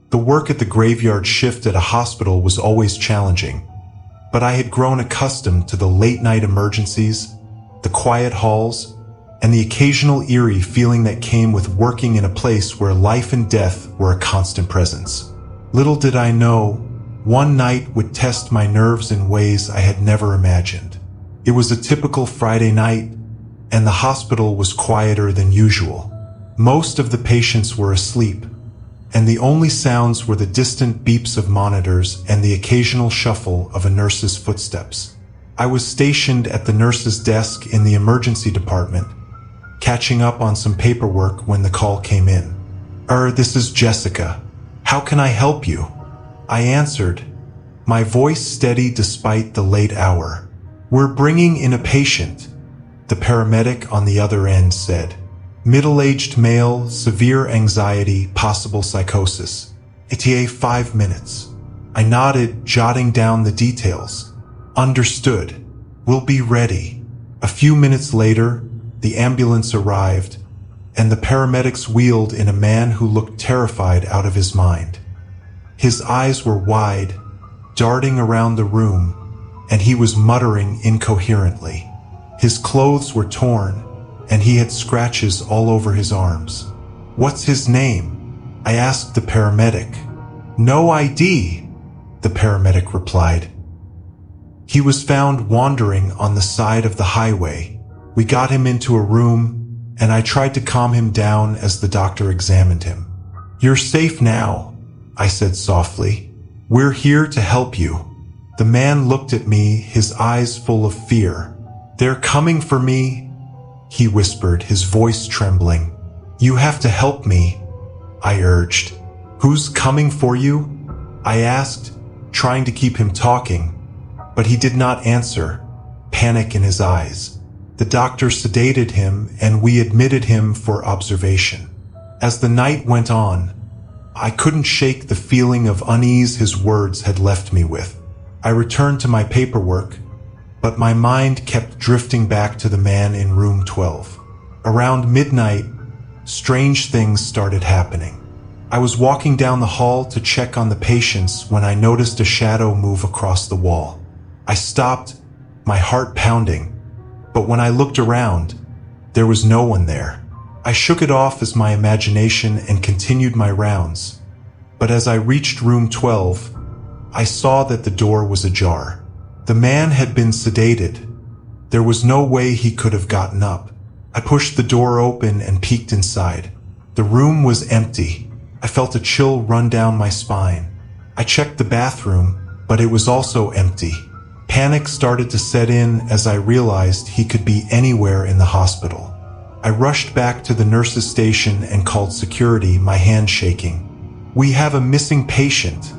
The work at the graveyard shift at a hospital was always challenging, but I had grown accustomed to the late-night emergencies, the quiet halls, and the occasional eerie feeling that came with working in a place where life and death were a constant presence. Little did I know, one night would test my nerves in ways I had never imagined. It was a typical Friday night, and the hospital was quieter than usual. Most of the patients were asleep, and the only sounds were the distant beeps of monitors and the occasional shuffle of a nurse's footsteps. I was stationed at the nurse's desk in the emergency department, catching up on some paperwork when the call came in. This is Jessica. How can I help you?" I answered, my voice steady despite the late hour. "We're bringing in a patient," the paramedic on the other end said. "Middle-aged male, severe anxiety, possible psychosis. ETA 5 minutes. I nodded, jotting down the details. "Understood. We'll be ready." A few minutes later, the ambulance arrived, and the paramedics wheeled in a man who looked terrified out of his mind. His eyes were wide, darting around the room, and he was muttering incoherently. His clothes were torn, and he had scratches all over his arms. "What's his name?" I asked the paramedic. "No ID," the paramedic replied. "He was found wandering on the side of the highway. We got him into a room, and I tried to calm him down as the doctor examined him." "You're safe now," I said softly. "We're here to help you." The man looked at me, his eyes full of fear. "They're coming for me," he whispered, his voice trembling. "You have to help me," I urged. "Who's coming for you?" I asked, trying to keep him talking, but he did not answer, panic in his eyes. The doctor sedated him, and we admitted him for observation. As the night went on, I couldn't shake the feeling of unease his words had left me with. I returned to my paperwork, but my mind kept drifting back to the man in room 12. Around midnight, strange things started happening. I was walking down the hall to check on the patients when I noticed a shadow move across the wall. I stopped, my heart pounding, but when I looked around, there was no one there. I shook it off as my imagination and continued my rounds. But as I reached room 12, I saw that the door was ajar. The man had been sedated. There was no way he could have gotten up. I pushed the door open and peeked inside. The room was empty. I felt a chill run down my spine. I checked the bathroom, but it was also empty. Panic started to set in as I realized he could be anywhere in the hospital. I rushed back to the nurse's station and called security, my hand shaking. "We have a missing patient,"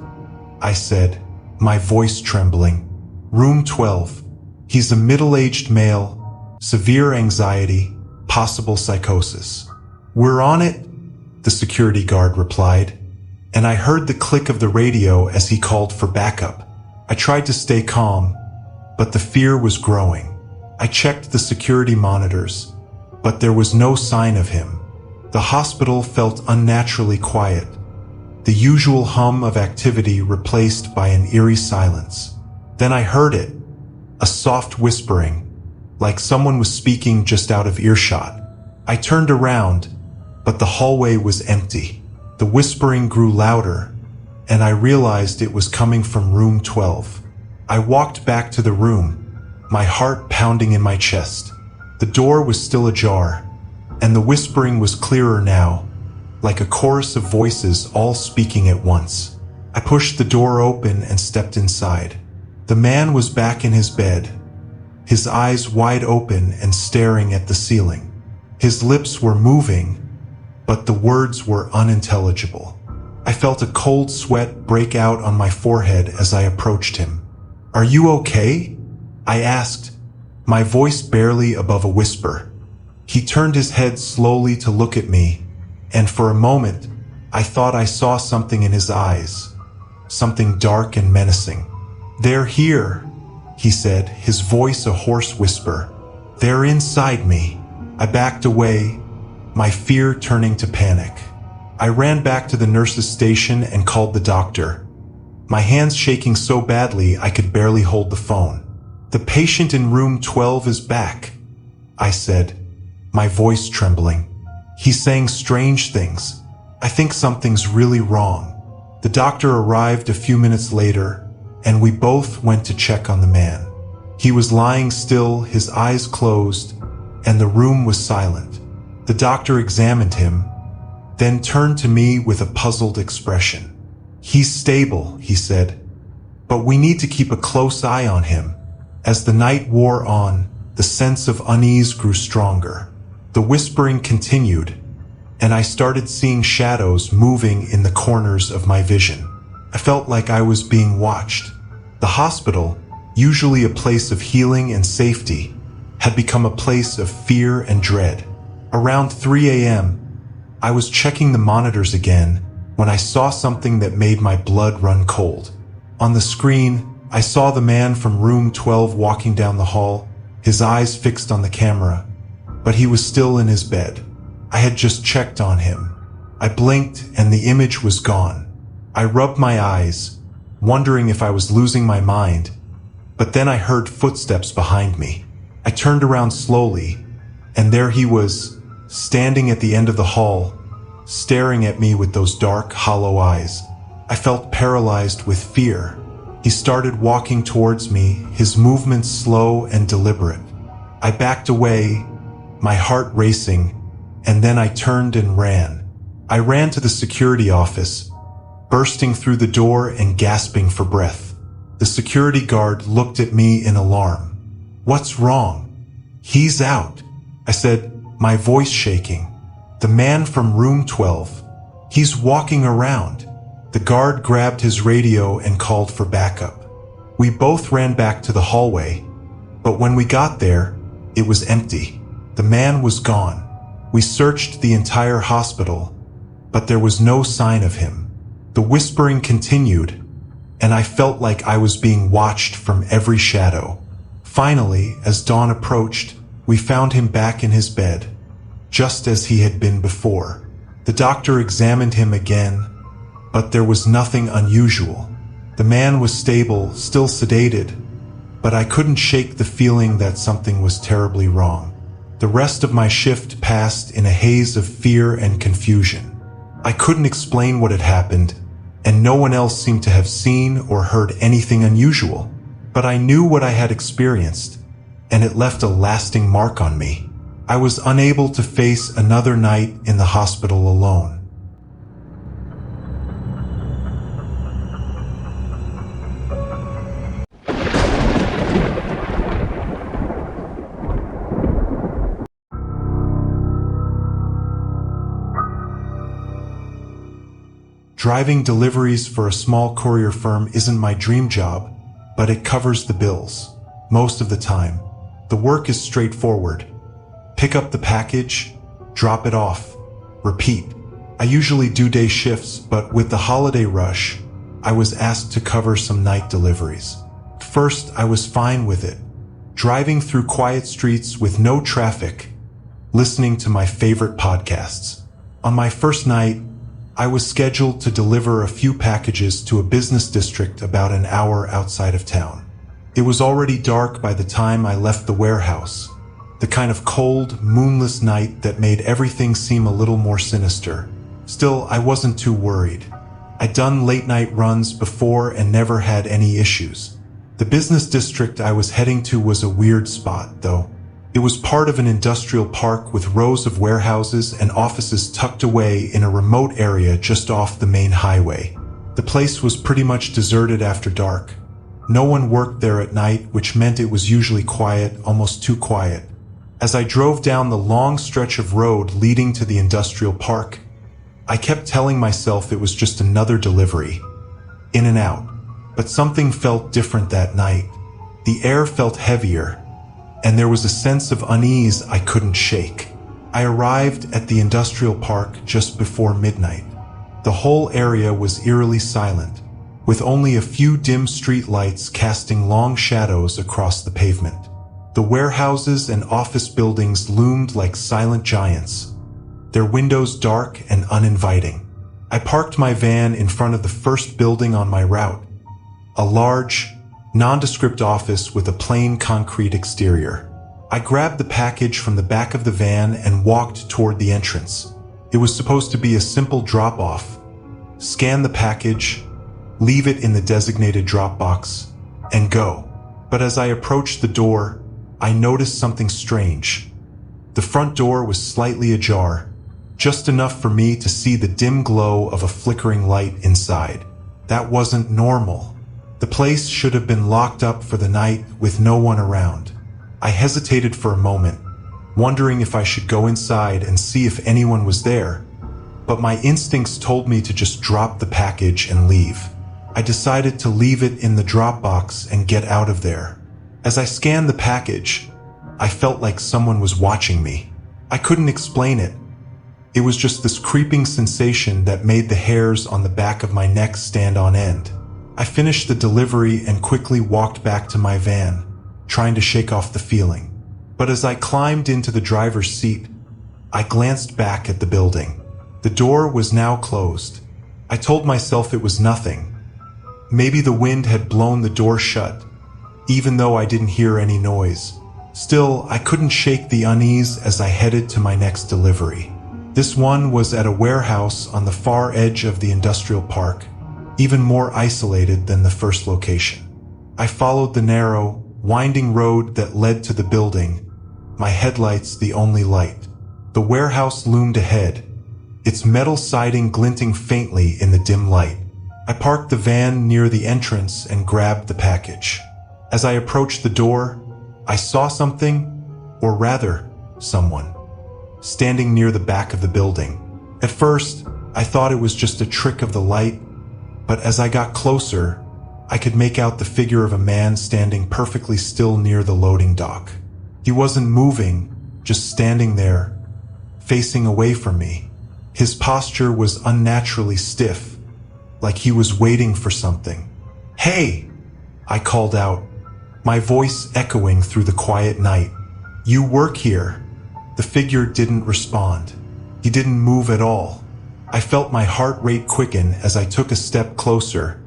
I said, my voice trembling. "Room 12. He's a middle-aged male, severe anxiety, possible psychosis." "We're on it," the security guard replied, and I heard the click of the radio as he called for backup. I tried to stay calm, but the fear was growing. I checked the security monitors, but there was no sign of him. The hospital felt unnaturally quiet, the usual hum of activity replaced by an eerie silence. Then I heard it, a soft whispering, like someone was speaking just out of earshot. I turned around, but the hallway was empty. The whispering grew louder, and I realized it was coming from room 12. I walked back to the room, my heart pounding in my chest. The door was still ajar, and the whispering was clearer now, like a chorus of voices all speaking at once. I pushed the door open and stepped inside. The man was back in his bed, his eyes wide open and staring at the ceiling. His lips were moving, but the words were unintelligible. I felt a cold sweat break out on my forehead as I approached him. "Are you okay?" I asked, my voice barely above a whisper. He turned his head slowly to look at me, and for a moment, I thought I saw something in his eyes, something dark and menacing. "They're here," he said, his voice a hoarse whisper. "They're inside me." I backed away, my fear turning to panic. I ran back to the nurse's station and called the doctor, my hands shaking so badly I could barely hold the phone. "The patient in room 12 is back," I said, my voice trembling. "He's saying strange things. I think something's really wrong." The doctor arrived a few minutes later, and we both went to check on the man. He was lying still, his eyes closed, and the room was silent. The doctor examined him, then turned to me with a puzzled expression. "He's stable," he said, "but we need to keep a close eye on him." As the night wore on, the sense of unease grew stronger. The whispering continued, and I started seeing shadows moving in the corners of my vision. I felt like I was being watched. The hospital, usually a place of healing and safety, had become a place of fear and dread. Around 3 a.m., I was checking the monitors again when I saw something that made my blood run cold. On the screen, I saw the man from room 12 walking down the hall, his eyes fixed on the camera, but he was still in his bed. I had just checked on him. I blinked and the image was gone. I rubbed my eyes, wondering if I was losing my mind, but then I heard footsteps behind me. I turned around slowly, and there he was, standing at the end of the hall, staring at me with those dark, hollow eyes. I felt paralyzed with fear. He started walking towards me, his movements slow and deliberate. I backed away, my heart racing, and then I turned and ran. I ran to the security office, bursting through the door and gasping for breath. The security guard looked at me in alarm. "What's wrong?" "He's out," I said, my voice shaking. "The man from room 12. He's walking around." The guard grabbed his radio and called for backup. We both ran back to the hallway, but when we got there, it was empty. The man was gone. We searched the entire hospital, but there was no sign of him. The whispering continued, and I felt like I was being watched from every shadow. Finally, as dawn approached, we found him back in his bed, just as he had been before. The doctor examined him again, but there was nothing unusual. The man was stable, still sedated, but I couldn't shake the feeling that something was terribly wrong. The rest of my shift passed in a haze of fear and confusion. I couldn't explain what had happened, and no one else seemed to have seen or heard anything unusual. But I knew what I had experienced, and it left a lasting mark on me. I was unable to face another night in the hospital alone. Driving deliveries for a small courier firm isn't my dream job, but it covers the bills. Most of the time, the work is straightforward. Pick up the package, drop it off, repeat. I usually do day shifts, but with the holiday rush, I was asked to cover some night deliveries. At first, I was fine with it, driving through quiet streets with no traffic, listening to my favorite podcasts. On my first night, I was scheduled to deliver a few packages to a business district about an hour outside of town. It was already dark by the time I left the warehouse, the kind of cold, moonless night that made everything seem a little more sinister. Still, I wasn't too worried. I'd done late-night runs before and never had any issues. The business district I was heading to was a weird spot, though. It was part of an industrial park with rows of warehouses and offices tucked away in a remote area just off the main highway. The place was pretty much deserted after dark. No one worked there at night, which meant it was usually quiet, almost too quiet. As I drove down the long stretch of road leading to the industrial park, I kept telling myself it was just another delivery, in and out. But something felt different that night. The air felt heavier, and there was a sense of unease I couldn't shake. I arrived at the industrial park just before midnight. The whole area was eerily silent. with only a few dim street lights casting long shadows across the pavement. The warehouses and office buildings loomed like silent giants, their windows dark and uninviting. I parked my van in front of the first building on my route, a large, nondescript office with a plain concrete exterior. I grabbed the package from the back of the van and walked toward the entrance. It was supposed to be a simple drop-off. Scan the package, leave it in the designated drop box, and go. But as I approached the door, I noticed something strange. The front door was slightly ajar, just enough for me to see the dim glow of a flickering light inside. That wasn't normal. The place should have been locked up for the night with no one around. I hesitated for a moment, wondering if I should go inside and see if anyone was there, but my instincts told me to just drop the package and leave. I decided to leave it in the drop box and get out of there. As I scanned the package, I felt like someone was watching me. I couldn't explain it. It was just this creeping sensation that made the hairs on the back of my neck stand on end. I finished the delivery and quickly walked back to my van, trying to shake off the feeling. But as I climbed into the driver's seat, I glanced back at the building. The door was now closed. I told myself it was nothing. Maybe the wind had blown the door shut, even though I didn't hear any noise. Still, I couldn't shake the unease as I headed to my next delivery. This one was at a warehouse on the far edge of the industrial park, even more isolated than the first location. I followed the narrow, winding road that led to the building, my headlights the only light. The warehouse loomed ahead, its metal siding glinting faintly in the dim light. I parked the van near the entrance and grabbed the package. As I approached the door, I saw something, or rather, someone, standing near the back of the building. At first, I thought it was just a trick of the light, but as I got closer, I could make out the figure of a man standing perfectly still near the loading dock. He wasn't moving, just standing there, facing away from me. His posture was unnaturally stiff, like he was waiting for something. "Hey!" I called out, my voice echoing through the quiet night. "You work here." The figure didn't respond. He didn't move at all. I felt my heart rate quicken as I took a step closer,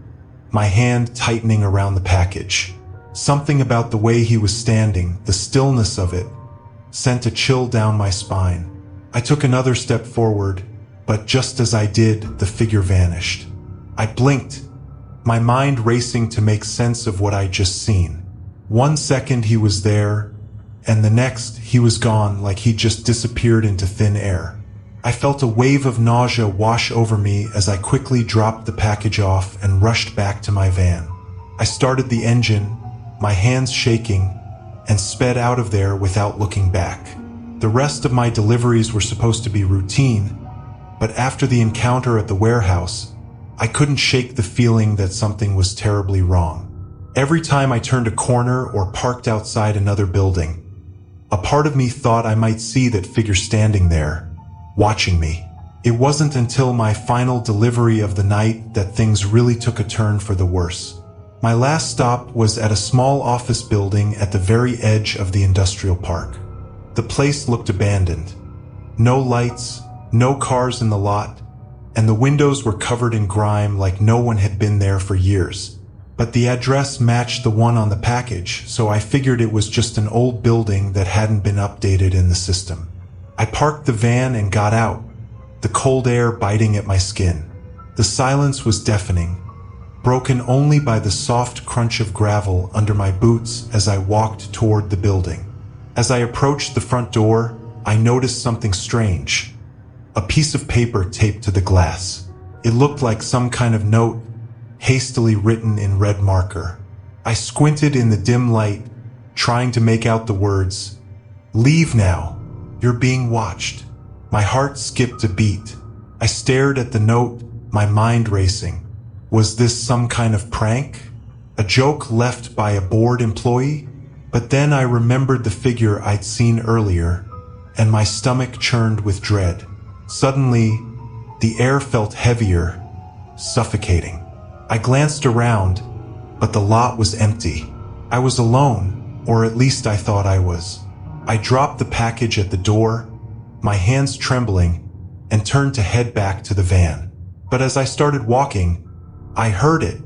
my hand tightening around the package. Something about the way he was standing, the stillness of it, sent a chill down my spine. I took another step forward, but just as I did, the figure vanished. I blinked, my mind racing to make sense of what I'd just seen. 1 second he was there, and the next he was gone like he'd just disappeared into thin air. I felt a wave of nausea wash over me as I quickly dropped the package off and rushed back to my van. I started the engine, my hands shaking, and sped out of there without looking back. The rest of my deliveries were supposed to be routine, but after the encounter at the warehouse, I couldn't shake the feeling that something was terribly wrong. Every time I turned a corner or parked outside another building, a part of me thought I might see that figure standing there, watching me. It wasn't until my final delivery of the night that things really took a turn for the worse. My last stop was at a small office building at the very edge of the industrial park. The place looked abandoned. No lights, no cars in the lot, and the windows were covered in grime like no one had been there for years. But the address matched the one on the package, so I figured it was just an old building that hadn't been updated in the system. I parked the van and got out, the cold air biting at my skin. The silence was deafening, broken only by the soft crunch of gravel under my boots as I walked toward the building. As I approached the front door, I noticed something strange. A piece of paper taped to the glass. It looked like some kind of note, hastily written in red marker. I squinted in the dim light, trying to make out the words, "Leave now. You're being watched." My heart skipped a beat. I stared at the note, my mind racing. Was this some kind of prank? A joke left by a bored employee? But then I remembered the figure I'd seen earlier, and my stomach churned with dread. Suddenly, the air felt heavier, suffocating. I glanced around, but the lot was empty. I was alone, or at least I thought I was. I dropped the package at the door, my hands trembling, and turned to head back to the van. But as I started walking, I heard it,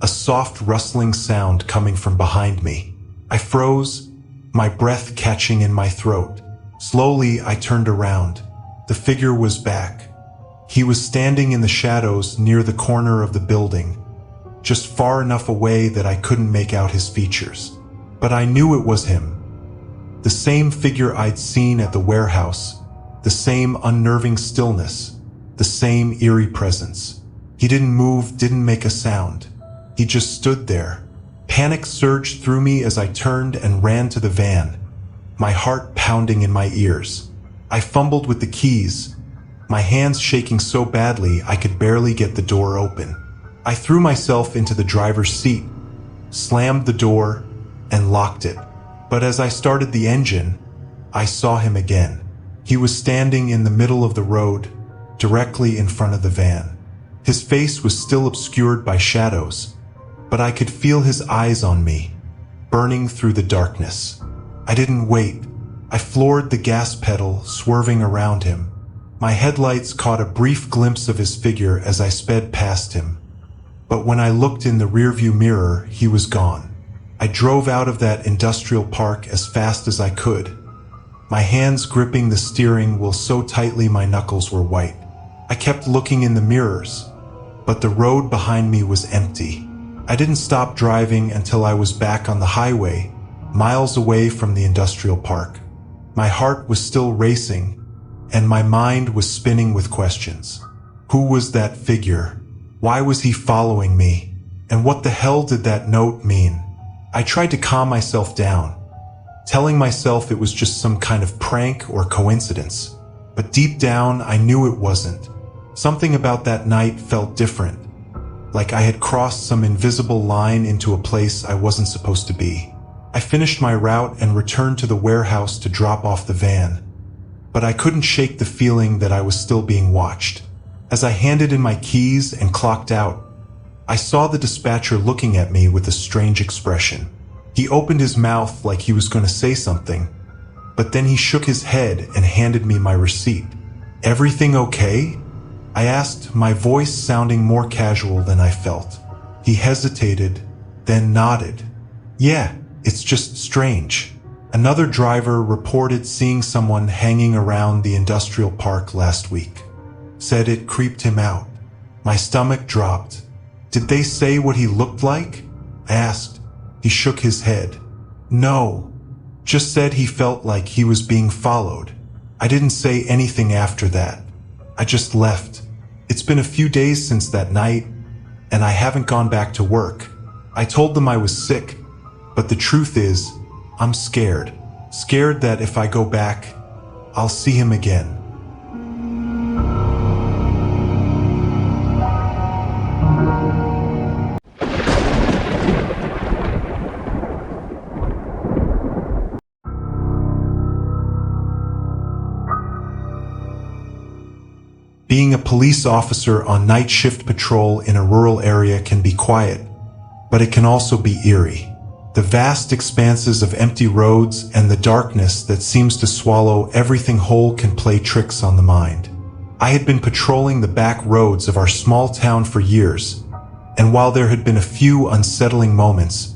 a soft rustling sound coming from behind me. I froze, my breath catching in my throat. Slowly, I turned around. The figure was back. He was standing in the shadows near the corner of the building, just far enough away that I couldn't make out his features. But I knew it was him. The same figure I'd seen at the warehouse, the same unnerving stillness, the same eerie presence. He didn't move, didn't make a sound. He just stood there. Panic surged through me as I turned and ran to the van, my heart pounding in my ears. I fumbled with the keys, my hands shaking so badly I could barely get the door open. I threw myself into the driver's seat, slammed the door, and locked it. But as I started the engine, I saw him again. He was standing in the middle of the road, directly in front of the van. His face was still obscured by shadows, but I could feel his eyes on me, burning through the darkness. I didn't wait. I floored the gas pedal, swerving around him. My headlights caught a brief glimpse of his figure as I sped past him. But when I looked in the rearview mirror, he was gone. I drove out of that industrial park as fast as I could, my hands gripping the steering wheel so tightly my knuckles were white. I kept looking in the mirrors, but the road behind me was empty. I didn't stop driving until I was back on the highway, miles away from the industrial park. My heart was still racing, and my mind was spinning with questions. Who was that figure? Why was he following me? And what the hell did that note mean? I tried to calm myself down, telling myself it was just some kind of prank or coincidence. But deep down, I knew it wasn't. Something about that night felt different, like I had crossed some invisible line into a place I wasn't supposed to be. I finished my route and returned to the warehouse to drop off the van, but I couldn't shake the feeling that I was still being watched. As I handed in my keys and clocked out, I saw the dispatcher looking at me with a strange expression. He opened his mouth like he was going to say something, but then he shook his head and handed me my receipt. "Everything okay?" I asked, my voice sounding more casual than I felt. He hesitated, then nodded. "Yeah, it's just strange. Another driver reported seeing someone hanging around the industrial park last week. Said it creeped him out." My stomach dropped. "Did they say what he looked like?" I asked. He shook his head. "No, just said he felt like he was being followed. I didn't say anything after that. I just left. It's been a few days since that night, and I haven't gone back to work. I told them I was sick, but the truth is, I'm scared. Scared that if I go back, I'll see him again." Being a police officer on night shift patrol in a rural area can be quiet, but it can also be eerie. The vast expanses of empty roads and the darkness that seems to swallow everything whole can play tricks on the mind. I had been patrolling the back roads of our small town for years, and while there had been a few unsettling moments,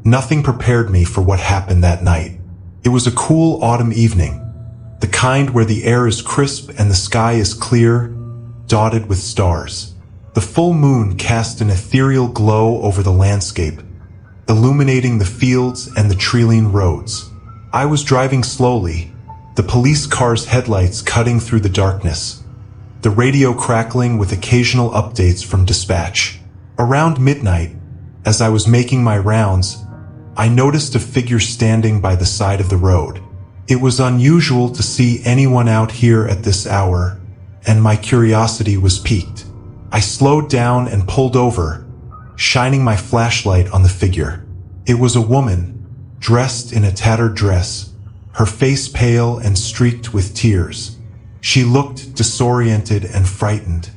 nothing prepared me for what happened that night. It was a cool autumn evening, the kind where the air is crisp and the sky is clear, dotted with stars. The full moon cast an ethereal glow over the landscape, illuminating the fields and the tree-lined roads. I was driving slowly, the police car's headlights cutting through the darkness, the radio crackling with occasional updates from dispatch. Around midnight, as I was making my rounds, I noticed a figure standing by the side of the road. It was unusual to see anyone out here at this hour, and my curiosity was piqued. I slowed down and pulled over, shining my flashlight on the figure. It was a woman, dressed in a tattered dress, her face pale and streaked with tears. She looked disoriented and frightened,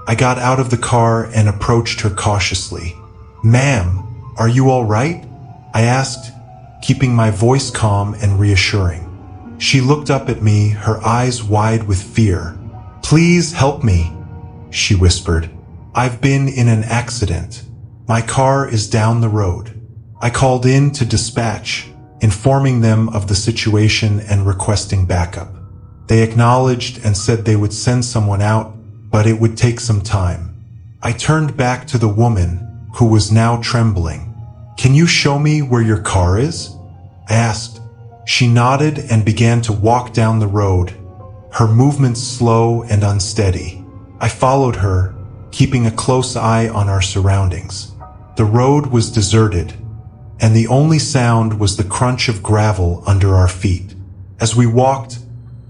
I got out of the car and approached her cautiously. "Ma'am, are you all right?" I asked, keeping my voice calm and reassuring. She looked up at me, her eyes wide with fear. "Please help me," she whispered. "I've been in an accident. My car is down the road." I called in to dispatch, informing them of the situation and requesting backup. They acknowledged and said they would send someone out, but it would take some time. I turned back to the woman, who was now trembling. "Can you show me where your car is?" I asked. She nodded and began to walk down the road, her movements slow and unsteady. I followed her, keeping a close eye on our surroundings. The road was deserted, and the only sound was the crunch of gravel under our feet. As we walked,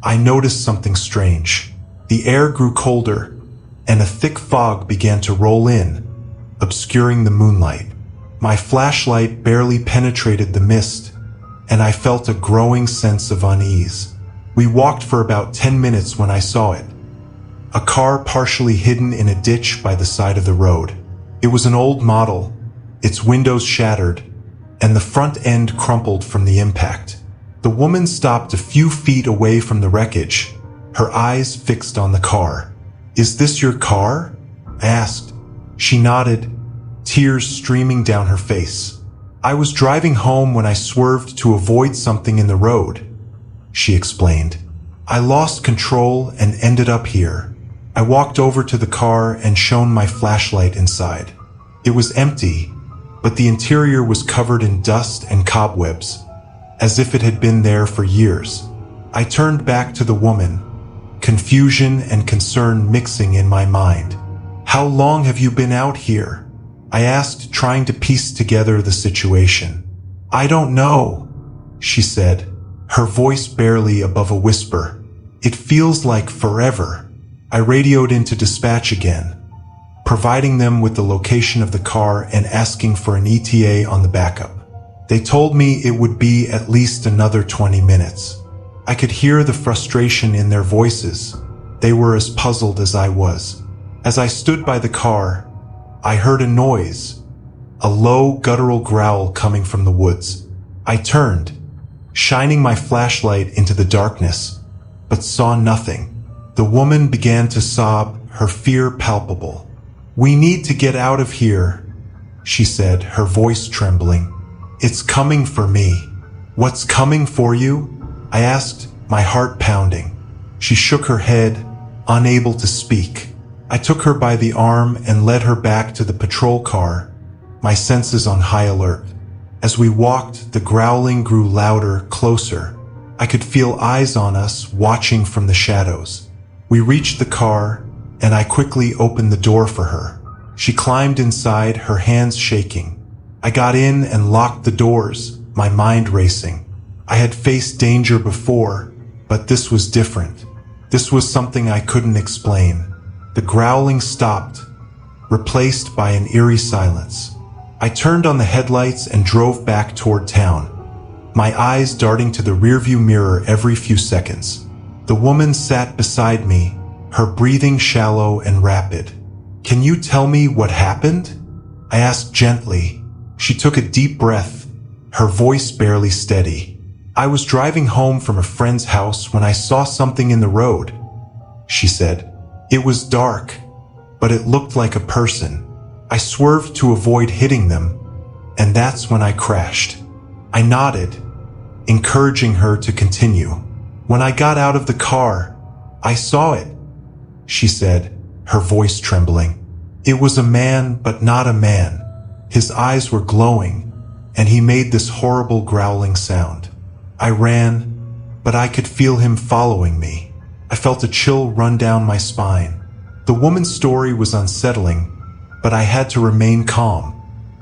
I noticed something strange. The air grew colder, and a thick fog began to roll in, obscuring the moonlight. My flashlight barely penetrated the mist, and I felt a growing sense of unease. We walked for about 10 minutes when I saw it. A car partially hidden in a ditch by the side of the road. It was an old model, its windows shattered, and the front end crumpled from the impact. The woman stopped a few feet away from the wreckage, her eyes fixed on the car. "Is this your car?" I asked. She nodded, tears streaming down her face. "I was driving home when I swerved to avoid something in the road," she explained. "I lost control and ended up here." I walked over to the car and shone my flashlight inside. It was empty, but the interior was covered in dust and cobwebs, as if it had been there for years. I turned back to the woman, confusion and concern mixing in my mind. "How long have you been out here?" I asked, trying to piece together the situation. "I don't know," she said, her voice barely above a whisper. "It feels like forever." I radioed into dispatch again, providing them with the location of the car and asking for an ETA on the backup. They told me it would be at least another 20 minutes. I could hear the frustration in their voices. They were as puzzled as I was. As I stood by the car, I heard a noise, a low, guttural growl coming from the woods. I turned, shining my flashlight into the darkness, but saw nothing. The woman began to sob, her fear palpable. "We need to get out of here," she said, her voice trembling. "It's coming for me." "What's coming for you?" I asked, my heart pounding. She shook her head, unable to speak. I took her by the arm and led her back to the patrol car, my senses on high alert. As we walked, the growling grew louder, closer. I could feel eyes on us, watching from the shadows. We reached the car, and I quickly opened the door for her. She climbed inside, her hands shaking. I got in and locked the doors, my mind racing. I had faced danger before, but this was different. This was something I couldn't explain. The growling stopped, replaced by an eerie silence. I turned on the headlights and drove back toward town, my eyes darting to the rearview mirror every few seconds. The woman sat beside me, her breathing shallow and rapid. "Can you tell me what happened?" I asked gently. She took a deep breath, her voice barely steady. "I was driving home from a friend's house when I saw something in the road," she said. "It was dark, but it looked like a person. I swerved to avoid hitting them, and that's when I crashed." I nodded, encouraging her to continue. "When I got out of the car, I saw it," she said, her voice trembling. "It was a man, but not a man. His eyes were glowing, and he made this horrible growling sound. I ran, but I could feel him following me. I felt a chill run down my spine. The woman's story was unsettling, but I had to remain calm.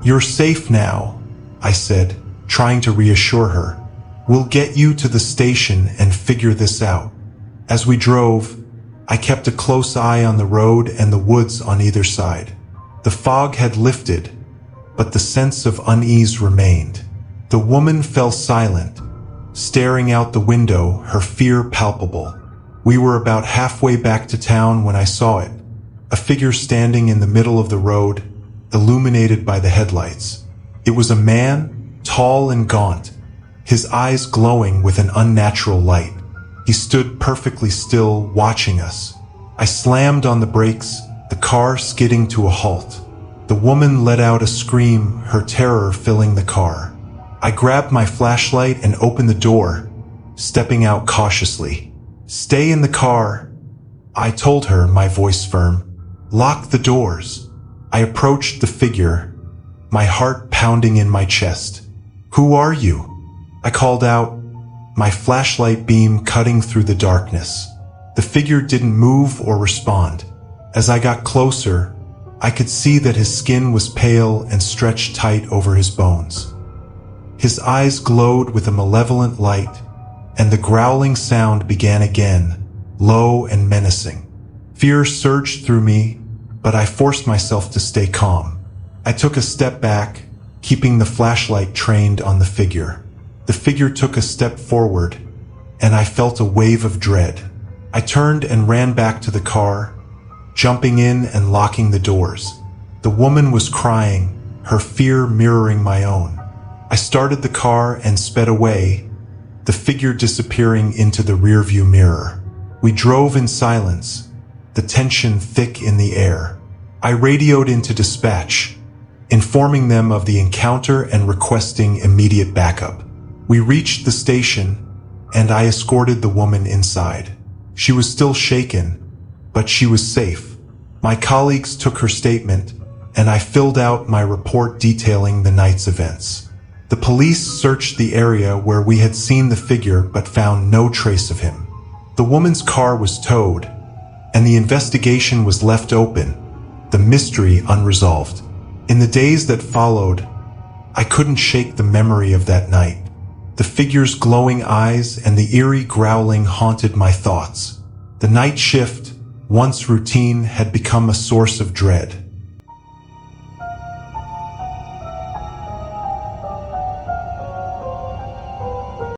"You're safe now," I said, trying to reassure her. "We'll get you to the station and figure this out." As we drove, I kept a close eye on the road and the woods on either side. The fog had lifted, but the sense of unease remained. The woman fell silent, staring out the window, her fear palpable. We were about halfway back to town when I saw it. a figure standing in the middle of the road, illuminated by the headlights. It was a man, tall and gaunt, his eyes glowing with an unnatural light. He stood perfectly still, watching us. I slammed on the brakes, the car skidding to a halt. The woman let out a scream, her terror filling the car. I grabbed my flashlight and opened the door, stepping out cautiously. "Stay in the car," I told her, my voice firm. "Lock the doors." I approached the figure, my heart pounding in my chest. "Who are you?" I called out, my flashlight beam cutting through the darkness. The figure didn't move or respond. As I got closer, I could see that his skin was pale and stretched tight over his bones. His eyes glowed with a malevolent light, and the growling sound began again, low and menacing. Fear surged through me, but I forced myself to stay calm. I took a step back, keeping the flashlight trained on the figure. The figure took a step forward, and I felt a wave of dread. I turned and ran back to the car, jumping in and locking the doors. The woman was crying, her fear mirroring my own. I started the car and sped away, the figure disappearing into the rearview mirror. We drove in silence, the tension thick in the air. I radioed into dispatch, informing them of the encounter and requesting immediate backup. We reached the station, and I escorted the woman inside. She was still shaken, but she was safe. My colleagues took her statement, and I filled out my report detailing the night's events. The police searched the area where we had seen the figure but found no trace of him. The woman's car was towed, and the investigation was left open, the mystery unresolved. In the days that followed, I couldn't shake the memory of that night. The figure's glowing eyes and the eerie growling haunted my thoughts. The night shift, once routine, had become a source of dread.